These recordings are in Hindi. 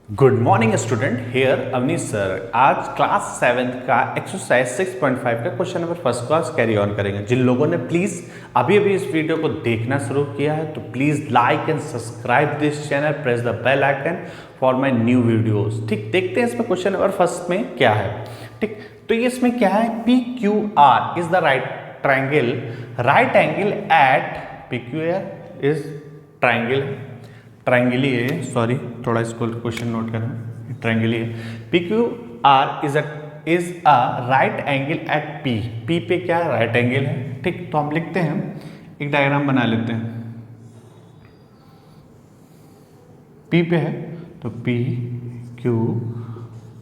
Good morning student, here Avnish sir. आज क्लास 7th का एक्सरसाइज 6.5 का question number first class carry on करेंगे। जिन लोगों ने प्लीज़ अभी इस वीडियो को देखना शुरू किया है तो please like and subscribe this channel, press the bell icon for my new videos. ठीक, देखते हैं इसमें क्वेश्चन नंबर फर्स्ट में क्या है। ठीक, तो ये इसमें क्या है, P Q R is the right angle at P Q R is triangle ही है, सॉरी थोड़ा इसको क्वेश्चन नोट करना, ट्रायंगल ही है। P Q R is a right angle at P. P पे क्या राइट एंगल है। ठीक, तो हम लिखते हैं, एक डायग्राम बना लेते हैं। पी पे है तो पी क्यू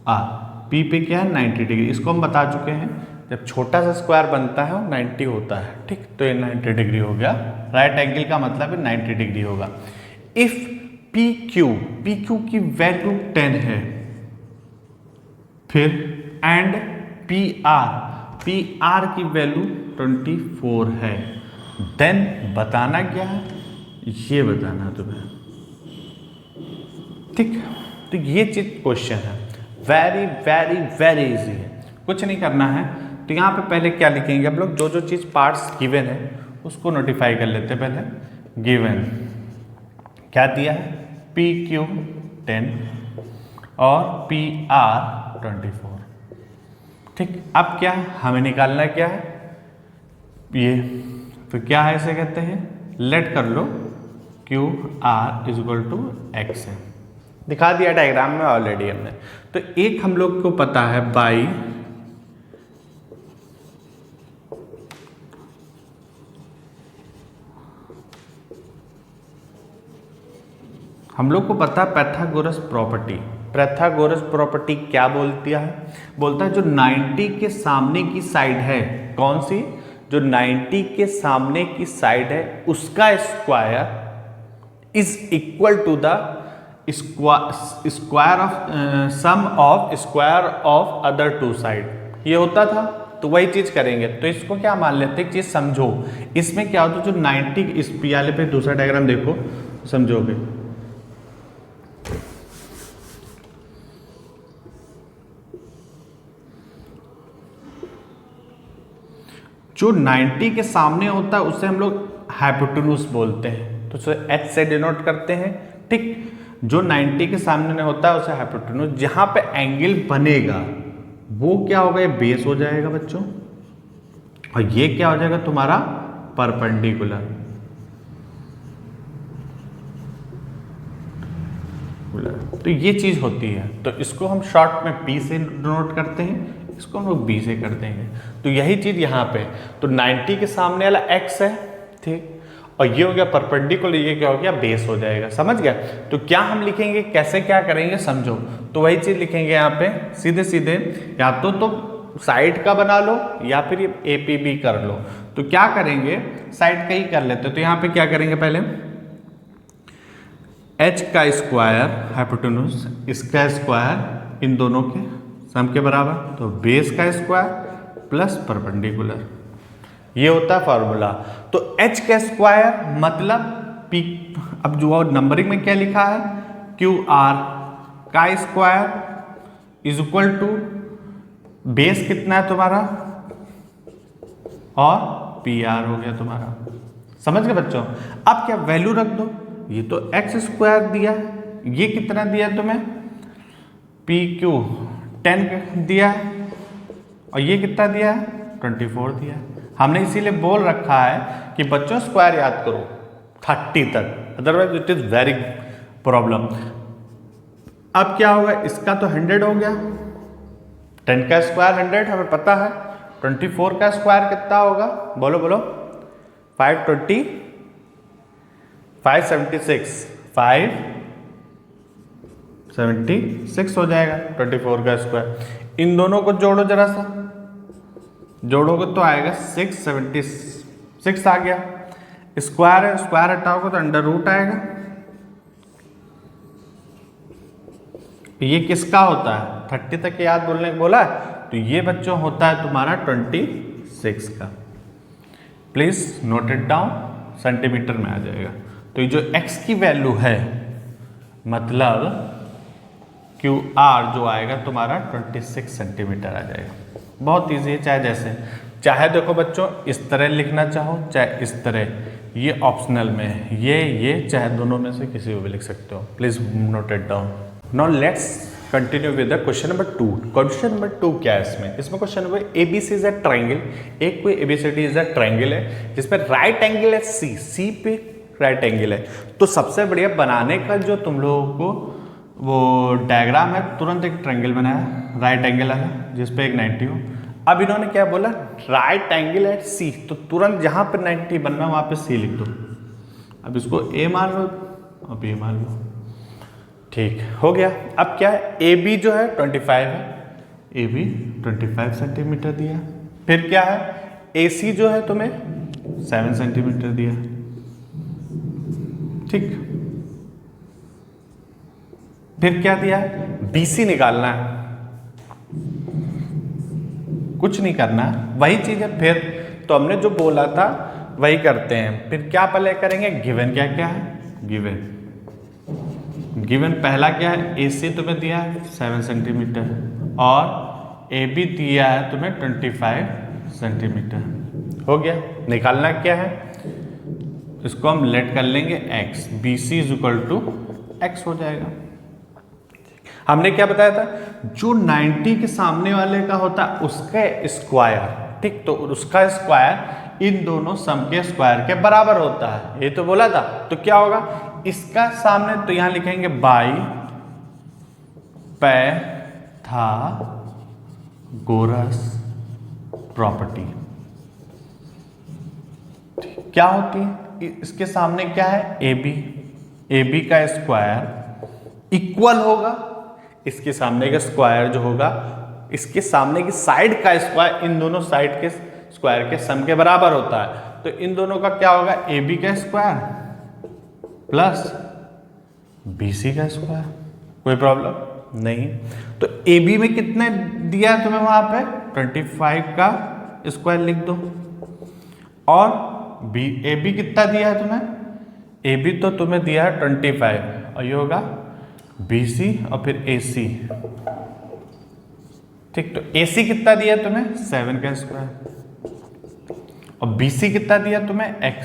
आर, पी पे क्या है 90 डिग्री। इसको हम बता चुके हैं, जब छोटा सा स्क्वायर बनता है वो 90 होता है। ठीक, तो ये 90 डिग्री हो गया। राइट एंगल का मतलब है 90 डिग्री होगा। इफ पी क्यू की वैल्यू 10 है, फिर एंड पी आर की वैल्यू 24 है, देन बताना क्या है, ये बताना तुम्हें। ठीक, तो ये चीज क्वेश्चन है, वेरी वेरी वेरी इजी है, कुछ नहीं करना है। तो यहाँ पे पहले क्या लिखेंगे हम लोग, जो चीज पार्ट्स गिवन है उसको नोटिफाई कर लेते हैं। पहले गिवन क्या दिया है, पी क्यू 10 और पी आर 24। ठीक, अब क्या हमें निकालना क्या है, ये तो क्या है, इसे कहते हैं लेट कर लो Q R is equal to X है। दिखा दिया डायग्राम में ऑलरेडी हमने। तो एक हम लोग को पता है बाई हम लोग को पता है पैथागोरस प्रॉपर्टी। पैथागोरस प्रॉपर्टी क्या बोलती है, बोलता है जो 90 के सामने की साइड है, कौन सी, जो 90 के सामने की साइड है उसका square is equal to the square of sum of square of other two side. ये होता था, तो वही चीज करेंगे। तो इसको क्या मान लेते हैं, एक चीज समझो। इसमें क्या होता है, जो 90 इस पियाले पे दूसरा डायग्राम देखो समझोगे। जो 90 के सामने होता है उसे हम लोग हाइपोटेन्यूज बोलते हैं, तो उसे एच से डिनोट करते हैं। ठीक, जो 90 के सामने होता है उसे हाइपोटेन्यूज। जहां पे एंगल बनेगा वो क्या होगा, ये बेस हो जाएगा बच्चों, और ये क्या हो जाएगा तुम्हारा परपेंडिकुलर। तो ये चीज होती है, तो इसको हम शॉर्ट में P से डिनोट करते हैं, इसको हम लोग B से कर देंगे। तो यही चीज यहाँ पे, तो 90 के सामने वाला x है, ठीक, और ये हो गया परपेंडिकुलर, ये क्या हो गया बेस हो जाएगा। समझ गया। तो क्या हम लिखेंगे, कैसे क्या करेंगे समझो। तो वही चीज लिखेंगे यहाँ पे सीधे सीधे, या तो साइड का बना लो या फिर ये APB कर लो। तो क्या करेंगे, साइड का ही कर लेते। तो यहाँ पे क्या करेंगे, पहले h का स्क्वायर हाइपोटेन्यूज, इसका स्क्वायर इन दोनों के सम के बराबर, तो बेस का स्क्वायर प्लस परपेंडिकुलर, ये होता है फॉर्मूला। तो h का स्क्वायर मतलब p, अब जो नंबरिंग में क्या लिखा है, क्यू आर का square is equal to base कितना है तुम्हारा और पी आर हो गया तुम्हारा। समझ गए बच्चों। अब क्या वैल्यू रख दो, ये तो एक्स स्क्वायर दिया है, ये कितना दिया तुम्हें, पी क्यू 10 दिया है, और ये कितना दिया है 24 दिया है। हमने इसीलिए बोल रखा है कि बच्चों स्क्वायर याद करो 30 तक, otherwise it is very problem. अब क्या होगा, इसका तो 100 हो गया, 10 का स्क्वायर 100 हमें पता है, 24 का स्क्वायर कितना होगा, बोलो बोलो, 576 576 हो जाएगा 24 का स्क्वायर। इन दोनों को जोड़ो जरा सा, जोड़ोगे तो आएगा 676 आ गया। स्क्वायर है, स्क्वायर हटाओगे तो अंडर रूट आएगा। ये किसका होता है, 30 तक याद बोलने को बोला है, तो ये बच्चों होता है तुम्हारा 26 का। Please note it down, centimetre में आ जाएगा। तो ये जो x की वैल्यू है, मतलब क्यू आर जो आएगा तुम्हारा 26 सेंटीमीटर आ जाएगा। बहुत ईजी है, चाहे देखो बच्चों इस तरह लिखना चाहो चाहे इस तरह, ये ऑप्शनल में है, ये चाहे दोनों में से किसी को भी लिख सकते हो। Please note it down. Now let's continue with the question number 2। Question number 2 क्या है इसमें question number ABC is a triangle. एक कोई एबीसीडी इज अ ट्रायंगल है जिसमें राइट एंगल है सी पे राइट एंगल है। तो सबसे बढ़िया बनाने का जो तुम लोगों को वो डायग्राम है, तुरंत एक ट्रायंगल बनाया राइट एंगल वाला जिसपे एक 90 हो। अब इन्होंने क्या बोला, राइट एंगल एट सी, तो तुरंत जहां पर 90 बनना वहां पे सी लिख दो। अब इसको ए मान लो, अब ए मान लो, ठीक हो गया। अब क्या है, ए बी जो है 25 है, ए बी 25 सेंटीमीटर दिया। फिर क्या है, ए सी जो है तुम्हें 7 सेंटीमीटर दिया, ठीक। फिर क्या दिया है, बी सी निकालना है, कुछ नहीं करना है, वही चीज है। फिर तो हमने जो बोला था वही करते हैं। फिर क्या पहले करेंगे, गिवन क्या क्या है, गिवन पहला क्या है, ए सी तुम्हें दिया है 7 सेंटीमीटर और ए बी दिया है तुम्हें 25 सेंटीमीटर। हो गया। निकालना क्या है, इसको हम लेट कर लेंगे x, B C is equal to X हो जाएगा। हमने क्या बताया था, जो 90 के सामने वाले का होता है उसका स्क्वायर, ठीक, तो उसका स्क्वायर इन दोनों सम के स्क्वायर के बराबर होता है, ये तो बोला था। तो क्या होगा, इसका सामने तो यहां लिखेंगे बाई पाइथागोरस प्रॉपर्टी। क्या होती है, इसके सामने क्या है, ए बी का स्क्वायर इक्वल होगा इसके सामने का स्क्वायर जो होगा इसके सामने की साइड का स्क्वायर इन दोनों साइड के स्क्वायर के सम के बराबर होता है। तो इन दोनों का क्या होगा, ए बी का स्क्वायर प्लस बी सी का स्क्वायर। कोई प्रॉब्लम नहीं। तो ए बी में कितने दिया है तुम्हें, वहां पे 25 का स्क्वायर लिख दो, और बी ए बी कितना दिया है तुम्हें, ए बी तो तुम्हें दिया है 25 और ये होगा बी सी और फिर ए सी, ठीक। तो ए सी कितना दिया तुम्हें 7 का स्क्वायर और बी सी कितना दिया तुम्हें x,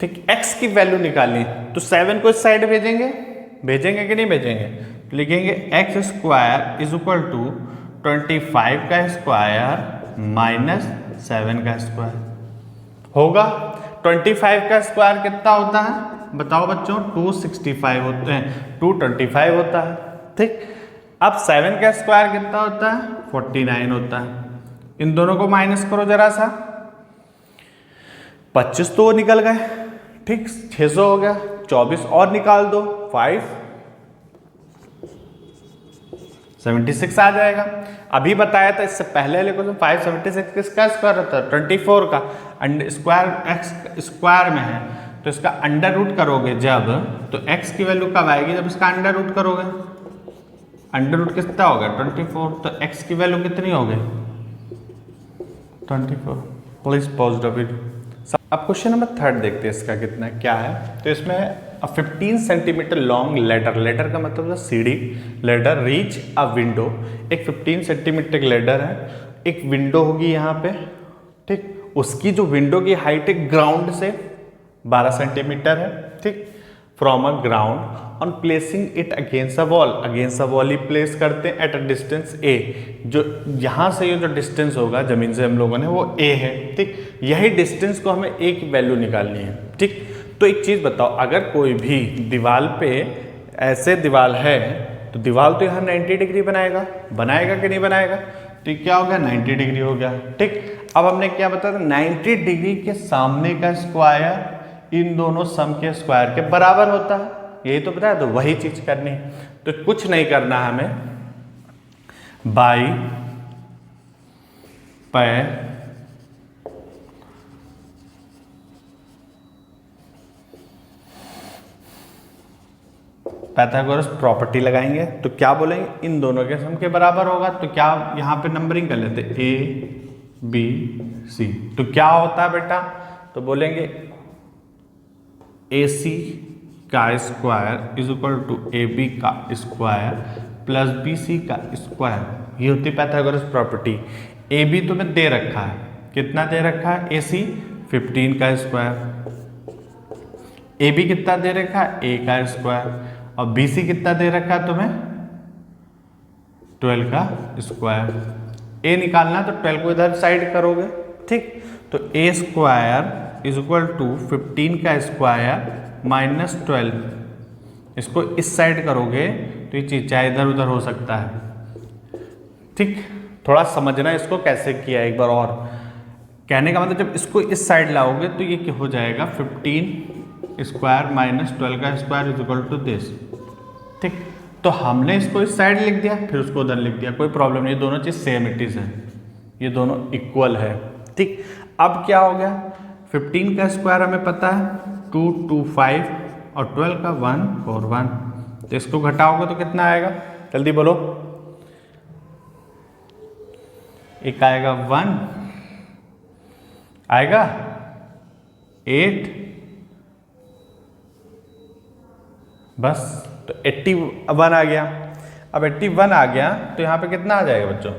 ठीक। x की वैल्यू निकालनी, तो 7 को इस साइड भेजेंगे कि नहीं भेजेंगे, तो लिखेंगे x square is equal to 25 का स्क्वायर माइनस 7 का स्क्वायर होगा। 25 का स्क्वायर कितना होता है बताओ बच्चों, 265 होते हैं, 225 होता है, ठीक। अब 7 का स्क्वायर कितना होता है, 49 होता है। इन दोनों को माइनस करो जरा सा, 25 तो वो निकल गए, ठीक, 600 हो गया, 24 और निकाल दो 5, 76 आ जाएगा। अभी बताया था इससे पहले वाले क्वेश्चन 576 किसका स्क्वायर होता है, 24 का, स्क्वायर x स्क्वायर में है तो इसका अंडर रूट करोगे जब, तो x की वैल्यू कब आएगी, जब इसका अंडर रूट करोगे। अंडर रूट कितना होगा 24, तो x की वैल्यू कितनी होगी 24। Please pause the video. अब क्वेश्चन नंबर 3 देखते हैं इसका कितना क्या है। तो इसमें 15 सेंटीमीटर लॉन्ग लेडर का मतलब सीढ़ी, लेडर रीच अ विंडो। एक 15 सेंटीमीटर लेडर है, एक विंडो होगी यहाँ पे, ठीक। उसकी जो विंडो की हाइट है ग्राउंड से 12 सेंटीमीटर है, ठीक। From a ground on placing it against a wall he place करते हैं एट अ डिस्टेंस ए। जो यहाँ से ये जो डिस्टेंस होगा जमीन से हम लोगों ने वो ए है, ठीक। यही डिस्टेंस को हमें ए की वैल्यू निकालनी है, ठीक। तो एक चीज़ बताओ, अगर कोई भी दीवार पे ऐसे दीवार है तो दीवार तो यहाँ 90 डिग्री बनाएगा कि नहीं बनाएगा, तो क्या हो गया 90 डिग्री हो गया, ठीक। अब हमने क्या बताया, 90 डिग्री के सामने का स्क्वायर इन दोनों सम के स्क्वायर के बराबर होता है, यही तो बताया। तो वही चीज करनी है, तो कुछ नहीं करना है हमें, बाई पाइथागोरस प्रॉपर्टी लगाएंगे। तो क्या बोलेंगे, इन दोनों के सम के बराबर होगा। तो क्या यहाँ पे नंबरिंग कर लेते, ए बी सी। तो क्या होता है बेटा, तो बोलेंगे ए सी का square is equal to A B का स्क्वायर प्लस बी सी का स्क्वायर। ये होती पाइथागोरस प्रॉपर्टी। ए बी तुम्हें दे रखा है, कितना दे रखा है, ए सी 15 का स्क्वायर, ए बी कितना दे रखा है, ए का स्क्वायर, और बी सी कितना दे रखा है तुम्हें, 12 का स्क्वायर। ए निकालना तो 12 को इधर साइड करोगे, ठीक। तो ए स्क्वायर इज इक्वल टू 15 का स्क्वायर माइनस 12, इसको इस साइड करोगे तो ये चीज चाहे इधर उधर हो सकता है, ठीक। थोड़ा समझना इसको कैसे किया एक बार और। कहने का मतलब जब इसको इस साइड लाओगे तो ये क्या हो जाएगा, 15 स्क्वायर माइनस 12 का square is equal to this, ठीक। तो हमने इसको इस साइड लिख दिया, फिर उसको उधर लिख दिया, कोई प्रॉब्लम नहीं, दोनों चीज सेम इट इज है, ये दोनों इक्वल है, ठीक। अब क्या हो गया, 15 का स्क्वायर हमें पता है 2 2 5 और 12 का 1 4 1, तो इसको घटाओगे तो कितना आएगा, जल्दी बोलो। एक आएगा 1, आएगा 8, बस। तो 81 आ गया। अब 81 आ गया तो यहां पे कितना आ जाएगा बच्चों,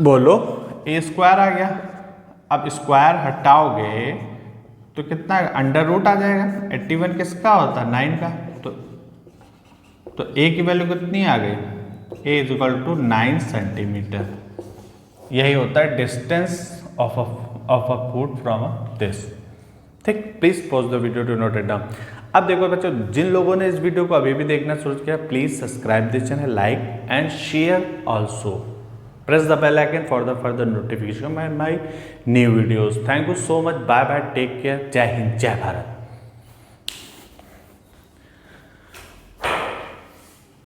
बोलो, ए स्क्वायर आ गया। अब स्क्वायर हटाओगे तो कितना, अंडर रूट आ जाएगा। 81 किसका होता है, 9 का। तो ए की वैल्यू कितनी आ गई, A is equal to 9 centimetre. यही होता है distance of a food from this, ठीक। Please pause the video to note it down. अब देखो बच्चों, जिन लोगों ने इस वीडियो को अभी भी देखना शुरू किया, please subscribe this channel, like and share also, press the bell icon for the further notification of my new videos. Thank you so much. Bye bye. Take care. जय हिंद, जय भारत।